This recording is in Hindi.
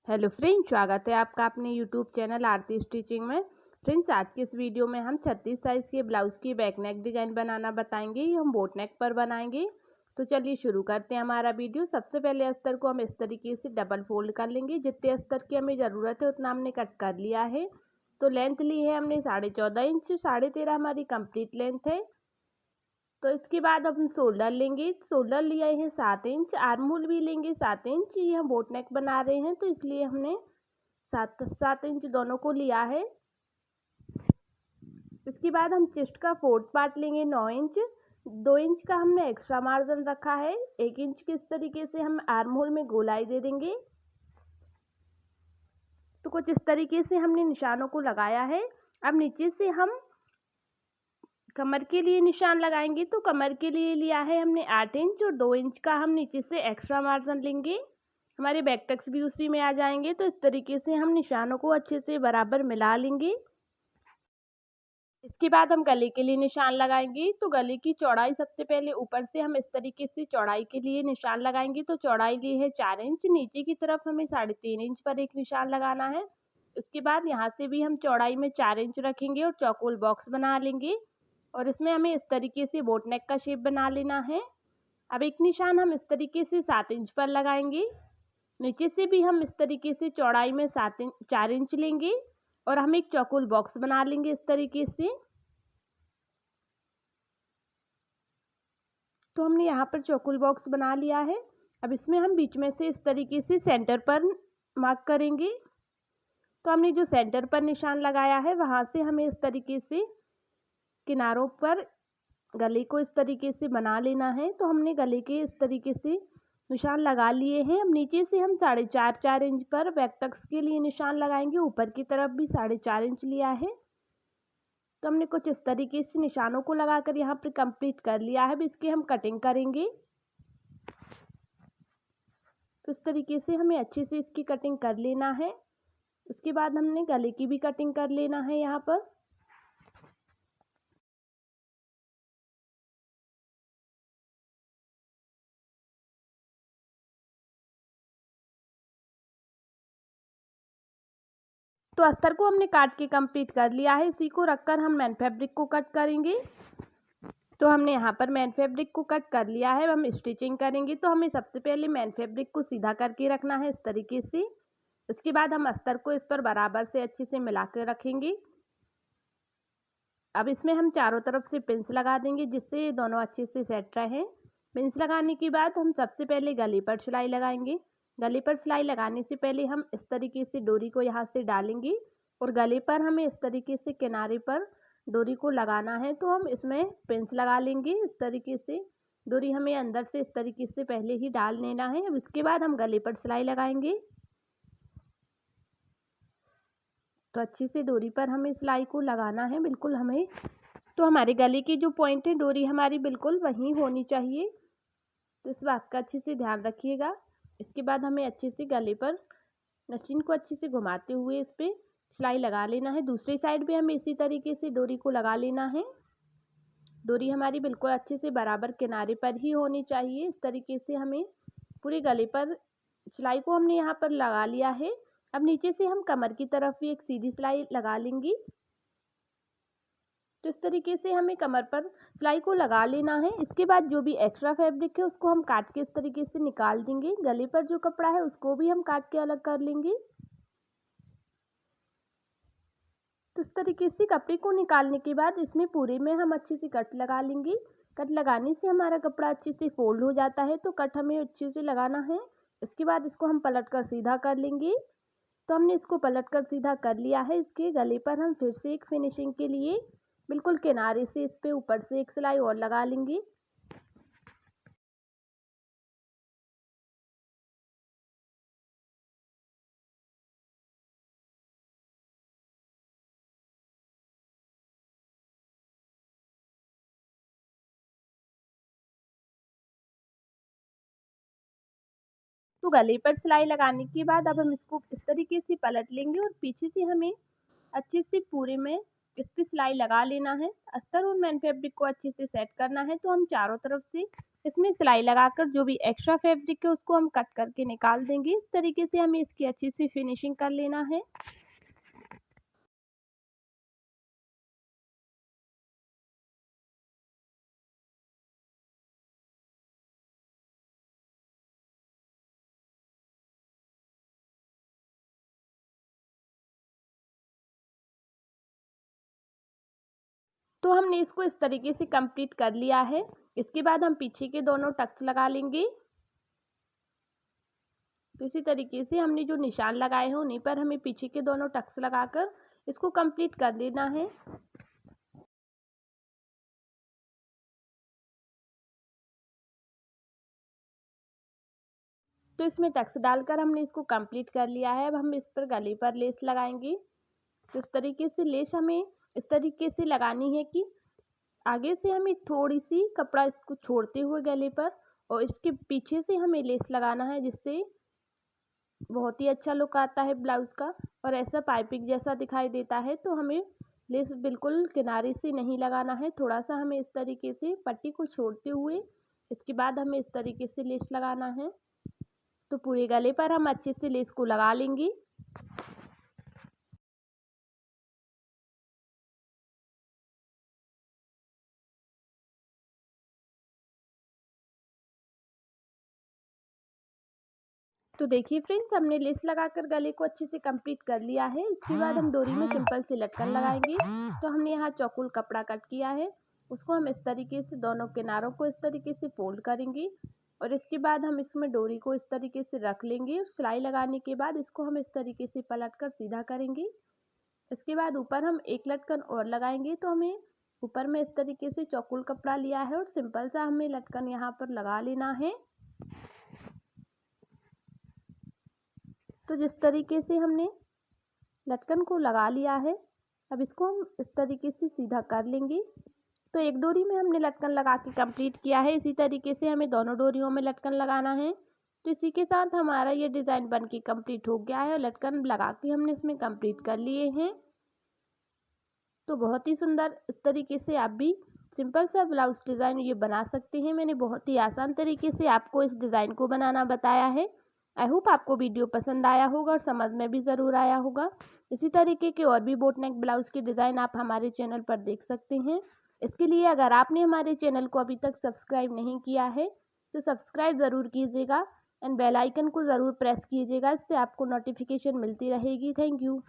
हेलो फ्रेंड्स, स्वागत है आपका अपने यूट्यूब चैनल आरती स्टिचिंग में। फ्रेंड्स, आज के इस वीडियो में हम 36 साइज़ के ब्लाउज़ की बैक नेक डिज़ाइन बनाना बताएंगे। ये हम बोट नेक पर बनाएंगे। तो चलिए शुरू करते हैं हमारा वीडियो। सबसे पहले अस्तर को हम इस तरीके से डबल फोल्ड कर लेंगे। जितने अस्तर की हमें ज़रूरत है उतना हमने कट कर लिया है। तो लेंथ ली है हमने 14.5 इंच, 13.5 हमारी कंप्लीट लेंथ है। तो इसके बाद हम शोल्डर लेंगे। शोल्डर लिया है 7 इंच, आर्म होल भी लेंगे 7 इंच। ये हम बोट नेक बना रहे हैं तो इसलिए हमने 7 इंच दोनों को लिया है। इसके बाद हम चेस्ट का फोर्थ पार्ट लेंगे 9 इंच। 2 इंच का हमने एक्स्ट्रा मार्जिन रखा है। 1 इंच के इस तरीके से हम आर्म होल में गोलाई दे देंगे। तो कुछ इस तरीके से हमने निशानों को लगाया है। अब नीचे से हम कमर के लिए निशान लगाएंगे। तो कमर के लिए लिया है हमने 8 इंच और 2 इंच का हम नीचे से एक्स्ट्रा मार्जिन लेंगे। हमारे बैक टक्स भी उसी में आ जाएंगे। तो इस तरीके से हम निशानों को अच्छे से बराबर मिला लेंगे। इसके बाद हम गले के लिए निशान लगाएंगे। तो गले की चौड़ाई सबसे पहले ऊपर से हम इस तरीके से चौड़ाई के लिए निशान लगाएंगे। तो चौड़ाई ली है 4 इंच, नीचे की तरफ हमें 3.5 इंच पर एक निशान लगाना है। इसके बाद यहाँ से भी हम चौड़ाई में 4 इंच रखेंगे और चौकोर बॉक्स बना लेंगे। और इसमें हमें इस तरीके से बोट नेक का शेप बना लेना है। अब एक निशान हम इस तरीके से 7 इंच पर लगाएंगे। नीचे से भी हम इस तरीके से चौड़ाई में 4 इंच लेंगे और हम एक चौकोर बॉक्स बना लेंगे इस तरीके से। तो हमने यहाँ पर चौकोर बॉक्स बना लिया है। अब इसमें हम बीच में से इस तरीके से सेंटर पर मार्क करेंगे। तो हमने जो सेंटर पर निशान लगाया है वहाँ से हमें इस तरीके से किनारों पर गले को इस तरीके से बना लेना है। तो हमने गले के इस तरीके से निशान लगा लिए हैं। अब नीचे से हम 4.5 इंच पर बैक टक्स के लिए निशान लगाएंगे। ऊपर की तरफ भी 4.5 इंच लिया है। तो हमने कुछ इस तरीके से निशानों को लगाकर यहाँ पर कंप्लीट कर लिया है। अब इसकी हम कटिंग करेंगे। तो इस तरीके से हमें अच्छे से इसकी कटिंग कर लेना है। इसके बाद हमने गले की भी कटिंग कर लेना है यहाँ पर। तो अस्तर को हमने काट के कंप्लीट कर लिया है। इसी को रखकर हम मेन फैब्रिक को कट करेंगे। तो हमने यहाँ पर मेन फैब्रिक को कट कर लिया है। हम स्टिचिंग करेंगे। तो हमें सबसे पहले मेन फैब्रिक को सीधा करके रखना है इस तरीके से। इसके बाद हम अस्तर को इस पर बराबर से अच्छे से मिला कर रखेंगे। अब इसमें हम चारों तरफ से पिंस लगा देंगे जिससे ये दोनों अच्छे से सेट रहें। पिंस लगाने के बाद हम सबसे पहले गले पर सिलाई लगाएंगे। गले पर सिलाई लगाने से पहले हम इस तरीके से डोरी को यहाँ से डालेंगे और गले पर हमें इस तरीके से किनारे पर डोरी को लगाना है। तो हम इसमें पिंस लगा लेंगे इस तरीके से। डोरी हमें अंदर से इस तरीके से पहले ही डाल लेना है। अब इसके बाद हम गले पर सिलाई लगाएंगे। तो अच्छी से डोरी पर हमें सिलाई को लगाना है बिल्कुल हमें। तो हमारे गले की जो पॉइंट है डोरी हमारी बिल्कुल वहीं होनी चाहिए। तो इस बात का अच्छे से ध्यान रखिएगा। इसके बाद हमें अच्छे से गले पर मशीन को अच्छे से घुमाते हुए इस पर सिलाई लगा लेना है। दूसरी साइड भी हमें इसी तरीके से डोरी को लगा लेना है। डोरी हमारी बिल्कुल अच्छे से बराबर किनारे पर ही होनी चाहिए। इस तरीके से हमें पूरे गले पर सिलाई को हमने यहाँ पर लगा लिया है। अब नीचे से हम कमर की तरफ भी एक सीधी सिलाई लगा लेंगी। तो इस तरीके से हमें कमर पर सिलाई को लगा लेना है। इसके बाद जो भी एक्स्ट्रा फैब्रिक है उसको हम काट के इस तरीके से निकाल देंगे। गले पर जो कपड़ा है उसको भी हम काट के अलग कर लेंगे। तो इस तरीके से कपड़े को निकालने के बाद इसमें पूरे में हम अच्छे से कट लगा लेंगे। कट लगाने से हमारा कपड़ा अच्छे से फोल्ड हो जाता है। तो कट हमें अच्छे से लगाना है। इसके बाद इसको हम पलट कर सीधा कर लेंगे। तो हमने इसको पलट कर सीधा कर लिया है। इसके गले पर हम फिर से एक फिनिशिंग के लिए बिल्कुल किनारे से इस पे ऊपर से एक सिलाई और लगा लेंगे। तो गले पर सिलाई लगाने के बाद अब हम इसको इस तरीके से पलट लेंगे और पीछे से हमें अच्छे से पूरे में इस पे सिलाई लगा लेना है। अस्तर और मेन फैब्रिक को अच्छे से सेट करना है। तो हम चारों तरफ से इसमें सिलाई लगाकर जो भी एक्स्ट्रा फैब्रिक है उसको हम कट करके निकाल देंगे। इस तरीके से हमें इसकी अच्छी सी फिनिशिंग कर लेना है। तो हमने इसको इस तरीके से कंप्लीट कर लिया है। इसके बाद हम पीछे के दोनों टक्स लगा लेंगे। तो इसी तरीके से हमने जो निशान लगाए हैं उन्हीं पर हमें पीछे के दोनों टक्स लगाकर इसको कंप्लीट कर लेना है। तो इसमें टक्स डालकर हमने इसको कंप्लीट कर लिया है। अब हम इस पर गले पर लेस लगाएंगे। तो इस तरीके से लेस हमें इस तरीके से लगानी है कि आगे से हमें थोड़ी सी कपड़ा इसको छोड़ते हुए गले पर और इसके पीछे से हमें लेस लगाना है, जिससे बहुत ही अच्छा लुक आता है ब्लाउज़ का और ऐसा पाइपिंग जैसा दिखाई देता है। तो हमें लेस बिल्कुल किनारे से नहीं लगाना है, थोड़ा सा हमें इस तरीके से पट्टी को छोड़ते हुए इसके बाद हमें इस तरीके से लेस लगाना है। तो पूरे गले पर हम अच्छे से लेस को लगा लेंगे। तो देखिए फ्रेंड्स, हमने लेस लगाकर गले को अच्छे से कंप्लीट कर लिया है। इसके बाद हम डोरी में सिंपल से लटकन लगाएंगे। तो हमने यहाँ चौकोर कपड़ा कट किया है, उसको हम इस तरीके से दोनों किनारों को इस तरीके से फोल्ड करेंगे और इसके बाद हम इसमें डोरी को इस तरीके से रख लेंगे। सिलाई लगाने के बाद इसको हम इस तरीके से पलट कर सीधा करेंगे। इसके बाद ऊपर हम एक लटकन और लगाएंगे। तो हमें ऊपर में इस तरीके से चौकोर कपड़ा लिया है और सिंपल सा हमें लटकन यहाँ पर लगा लेना है। तो जिस तरीके से हमने लटकन को लगा लिया है, अब इसको हम इस तरीके से सीधा कर लेंगे। तो एक डोरी में हमने लटकन लगा के कंप्लीट किया है, इसी तरीके से हमें दोनों डोरियों में लटकन लगाना है। तो इसी के साथ हमारा ये डिज़ाइन बन के कंप्लीट हो गया है और लटकन लगा के हमने इसमें कंप्लीट कर लिए हैं। तो बहुत ही सुंदर इस तरीके से आप भी सिंपल सा ब्लाउज डिज़ाइन ये बना सकते हैं। मैंने बहुत ही आसान तरीके से आपको इस डिज़ाइन को बनाना बताया है। आई होप आपको वीडियो पसंद आया होगा और समझ में भी ज़रूर आया होगा। इसी तरीके के और भी बोट नेक ब्लाउज के डिज़ाइन आप हमारे चैनल पर देख सकते हैं। इसके लिए अगर आपने हमारे चैनल को अभी तक सब्सक्राइब नहीं किया है तो सब्सक्राइब ज़रूर कीजिएगा एंड बेल आइकन को ज़रूर प्रेस कीजिएगा, इससे आपको नोटिफिकेशन मिलती रहेगी। Thank you.